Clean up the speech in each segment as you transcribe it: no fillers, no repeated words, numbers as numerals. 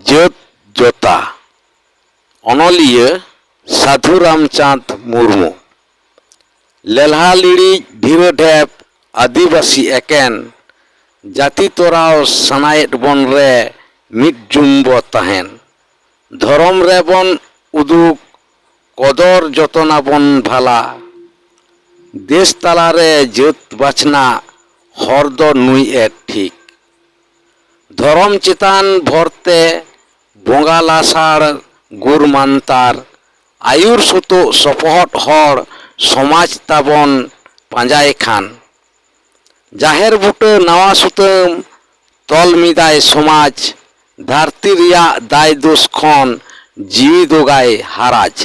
ᱡᱟᱹᱛ ᱡᱚᱛᱟ ᱚᱱᱚᱞᱤᱭᱟᱹ ᱥᱟᱹᱫᱷᱩ ᱨᱟᱢᱪᱟᱸᱫᱽ ᱢᱩᱨᱢᱩ ᱞᱮᱞᱦᱟ ᱞᱤᱲᱤᱡ ᱰᱷᱤᱨᱟᱹ ᱰᱷᱮᱯ ᱟᱹᱫᱤᱵᱟᱹᱥᱤ ᱮᱠᱮᱱ ᱡᱟᱹᱛᱤ ᱛᱚᱨᱟᱣ ᱥᱟᱱᱟᱭᱮᱫ ᱵᱚᱱ ᱨᱮ ᱢᱤᱫ ᱡᱩᱢᱵᱚ ᱛᱟᱦᱮᱱ ᱫᱷᱚᱨᱚᱢ ᱨᱮᱵᱚᱱ ᱩᱫᱩᱜ ᱠᱚᱫᱚᱨ ᱡᱚᱛᱚᱱᱟᱵᱚᱱ ᱵᱷᱟᱞᱟ ᱫᱮᱥ ᱛᱟᱞᱟᱨᱮ ᱡᱟᱹᱛ ᱵᱟᱪᱷᱱᱟ ᱦᱚᱨ ᱫᱚ ᱱᱩᱭ ᱮ ᱴᱷᱤᱠ ᱫᱷᱚᱨᱚᱢ ᱪᱮᱛᱟᱱ ᱵᱷᱚᱨᱛᱮ ᱵᱚᱸᱜᱟ ᱞᱟᱥᱟᱲ ᱜᱩᱨ ᱢᱟᱱᱛᱟᱨ ᱟᱭᱩᱨ ᱥᱩᱛᱩᱜ ᱥᱚᱯᱚᱦᱚᱫ ᱦᱚᱲ ᱥᱚᱢᱟᱡᱽ ᱛᱟᱵᱚᱱ ᱯᱟᱸᱡᱟᱭ ᱠᱷᱟᱱ ᱡᱟᱦᱮᱨ ᱵᱩᱴᱟᱹ ᱱᱟᱣᱟ ᱥᱩᱛᱟᱹᱢ ᱛᱚᱞ ᱢᱤᱫᱟᱭ ᱥᱚᱢᱟᱡᱽ ᱫᱷᱟᱹᱨᱛᱤ ᱨᱮᱭᱟᱜ ᱫᱟᱭ ᱫᱳᱥ ᱠᱷᱚᱱ ᱡᱤᱣᱤ ᱫᱚᱜᱟᱭ ᱦᱟᱨᱟᱡᱽ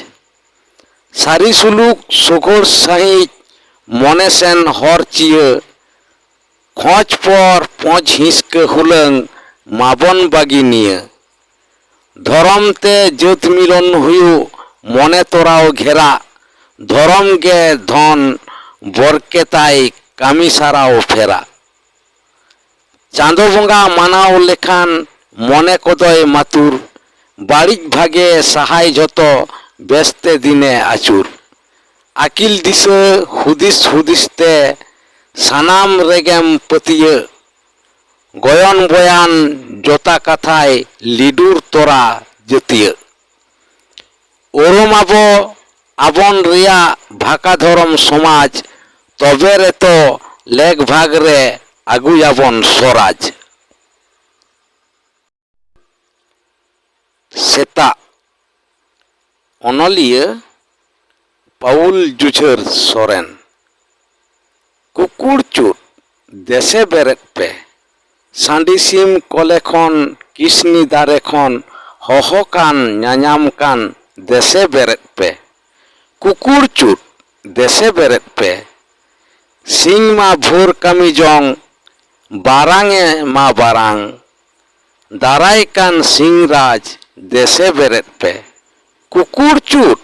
ᱥᱟᱹᱨᱤ ᱥᱩᱞᱩᱠ ᱥᱩᱜᱩᱲ ᱥᱟᱺᱦᱤᱡ ᱢᱚᱱᱮ ᱥᱮᱱ ᱦᱚᱨ ᱪᱤᱭᱟᱹ ᱠᱷᱚᱡ ᱯᱚᱨ ᱯᱚᱸᱪ ᱦᱤᱸᱥᱠᱟᱹ ᱦᱩᱞᱟᱹᱝ ᱢᱟᱵᱚᱱ ᱵᱟᱹᱜᱤ ᱱᱤᱭᱟᱹ ᱫᱷᱚᱨᱚᱢ ᱛᱮ ᱡᱟᱹᱛ ᱢᱤᱞᱚᱱ ᱦᱩᱭᱩᱜ ᱢᱚᱱᱮ ᱛᱚᱨᱟᱣ ᱜᱷᱮᱨᱟᱜ ᱫᱷᱚᱨᱚᱢ ᱜᱮ ᱫᱷᱚᱱ ᱵᱚᱨᱠᱮᱛᱟᱭ ᱠᱟᱹᱢᱤ ᱥᱟᱨᱟᱣ ᱯᱷᱮᱨᱟ ᱪᱟᱸᱫᱳ ᱵᱚᱸᱜᱟ ᱢᱟᱱᱟᱣ ᱞᱮᱠᱷᱟᱱ ᱢᱚᱱᱮ ᱠᱚᱫᱚᱭ ᱢᱟᱛᱩᱨ ᱵᱟᱹᱲᱤᱡ ᱵᱷᱟᱜᱮ ᱥᱟᱦᱟᱭ ᱡᱚᱛᱚ ᱵᱮᱥᱛᱮ ᱫᱤᱱᱮ ᱟᱹᱪᱩᱨ ᱟᱹᱠᱤᱞ ᱫᱤᱥᱟᱹ ᱦᱩᱫᱤᱥ ᱦᱩᱫᱤᱥ ᱛᱮ ᱥᱟᱱᱟᱢ ᱨᱮᱜᱮᱢ ᱯᱟᱹᱛᱭᱟᱹᱜ ᱜᱚᱭᱚᱱ ᱵᱚᱭᱟᱱ ᱡᱚᱛᱟ ᱠᱟᱛᱷᱟᱭ ᱞᱤᱰᱩᱨ ᱛᱚᱨᱟ ᱡᱟᱹᱛᱤᱭᱟᱹ ᱩᱨᱩᱢᱟᱵᱚ ᱟᱵᱚᱱ ᱨᱮᱭᱟᱜ ᱵᱷᱟᱠᱟ ᱫᱷᱚᱨᱚᱢ ᱥᱚᱢᱟᱡᱽ ᱛᱚᱵᱮ ᱨᱮᱛᱚ ᱞᱮᱜ ᱵᱷᱟᱜ ᱨᱮ ᱟᱹᱜᱩᱭᱟᱵᱚᱱ ᱥᱚᱨᱟᱡᱽ ᱥᱮᱛᱟᱜ ᱚᱱᱚᱞᱤᱭᱟᱹ ᱯᱟᱹᱣᱩᱞ ᱡᱩᱡᱷᱟᱹᱨ ᱥᱚᱨᱮᱱ ᱠᱩᱠᱩᱲ ᱪᱩᱴ ᱫᱮᱥᱮ ᱵᱮᱨᱮᱫ ᱯᱮ ᱥᱟᱺᱰᱤ ᱥᱤᱢ ᱠᱚᱞᱮ ᱠᱷᱚᱱ ᱠᱤᱥᱱᱤ ᱫᱟᱨᱮ ᱠᱷᱚᱱ ᱦᱚᱦᱚ ᱠᱟᱱ ᱧᱟᱧᱟᱢ ᱠᱟᱱ ᱫᱮᱥᱮ ᱵᱮᱨᱮᱫ ᱯᱮ ᱠᱩᱠᱩᱲ ᱪᱩᱴ ᱫᱮᱥᱮ ᱵᱮᱨᱮᱫ ᱯᱮ ᱥᱤᱧ ᱢᱟ ᱵᱷᱳᱨ ᱠᱟᱹᱢᱤ ᱡᱚᱝ ᱵᱟᱨᱟᱝᱮ ᱢᱟ ᱵᱟᱨᱟᱝ ᱫᱟᱨᱟᱭ ᱠᱟᱱ ᱥᱤᱧ ᱨᱟᱡᱽ ᱫᱮᱥᱮ ᱵᱮᱨᱮᱫ ᱯᱮ ᱠᱩᱠᱩᱲ ᱪᱩᱴ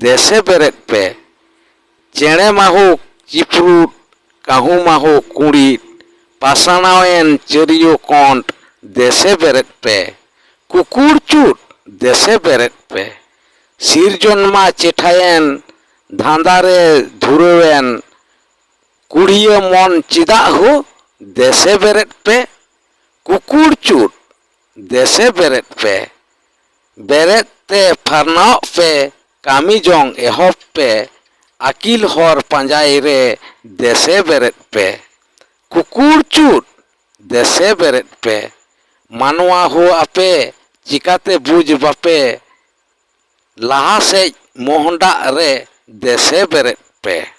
ᱫᱮᱥᱮ ᱵᱮᱨᱮᱫ ᱯᱮ ᱪᱮᱬᱮ ᱢᱟᱦᱩᱠ ᱪᱤᱯᱨᱩᱫ ᱠᱟᱹᱦᱩ ᱢᱟᱦᱩᱠ ᱠᱩᱲᱤᱫ ᱯᱟᱥᱟᱬᱟᱣᱮᱱ ᱪᱟᱹᱨᱤᱭᱟᱹ ᱠᱚᱸᱰ ᱫᱮᱥᱮ ᱵᱮᱨᱮᱫ ᱯᱮ ᱠᱩᱠᱩᱲ ᱪᱩᱴ ᱫᱮᱥᱮ ᱵᱮᱨᱮᱫ ᱯᱮ ᱥᱤᱨᱡᱚᱱ ᱢᱟ ᱪᱮᱴᱷᱟᱭᱮᱱ ᱫᱷᱟᱸᱫᱟᱨᱮ ᱫᱷᱩᱨᱟᱹᱣᱮᱱ ᱠᱩᱲᱤᱭᱟᱹ ᱢᱚᱱ ᱪᱮᱫᱟᱜ ᱦᱳ ᱫᱮᱥᱮ ᱵᱮᱨᱮᱫ ᱯᱮ ᱠᱩᱠᱩᱲ ᱪᱩᱴ ᱫᱮᱥᱮ ᱵᱮᱨᱮᱫ ᱯᱮ ᱵᱮᱨᱮᱫ ᱛᱮ ᱯᱷᱟᱨᱱᱟᱣᱚᱜ ᱯᱮ ᱠᱟᱹᱢᱤ ᱡᱚᱝ ᱮᱦᱚᱵ ᱯᱮ ᱟᱹᱠᱤᱞ ᱦᱚᱨ ᱯᱟᱸᱡᱟᱭ ᱨᱮ ᱫᱮᱥᱮ ᱵᱮᱨᱮᱫ ᱯᱮ ᱠᱩᱠᱩᱲ ᱪᱩᱴ ᱫᱮᱥᱮ ᱵᱮᱨᱮᱫ ᱯᱮ ᱢᱟᱱᱣᱟ ᱦᱳ ᱟᱯᱮ ᱪᱤᱠᱟᱹᱛᱮ ᱵᱩᱡᱽ ᱵᱟᱯᱮ ᱞᱟᱦᱟ ᱥᱮᱡ ᱢᱚᱦᱰᱟᱜ ᱨᱮ ᱫᱮᱥᱮ ᱵᱮᱨᱮᱫ ᱯᱮ।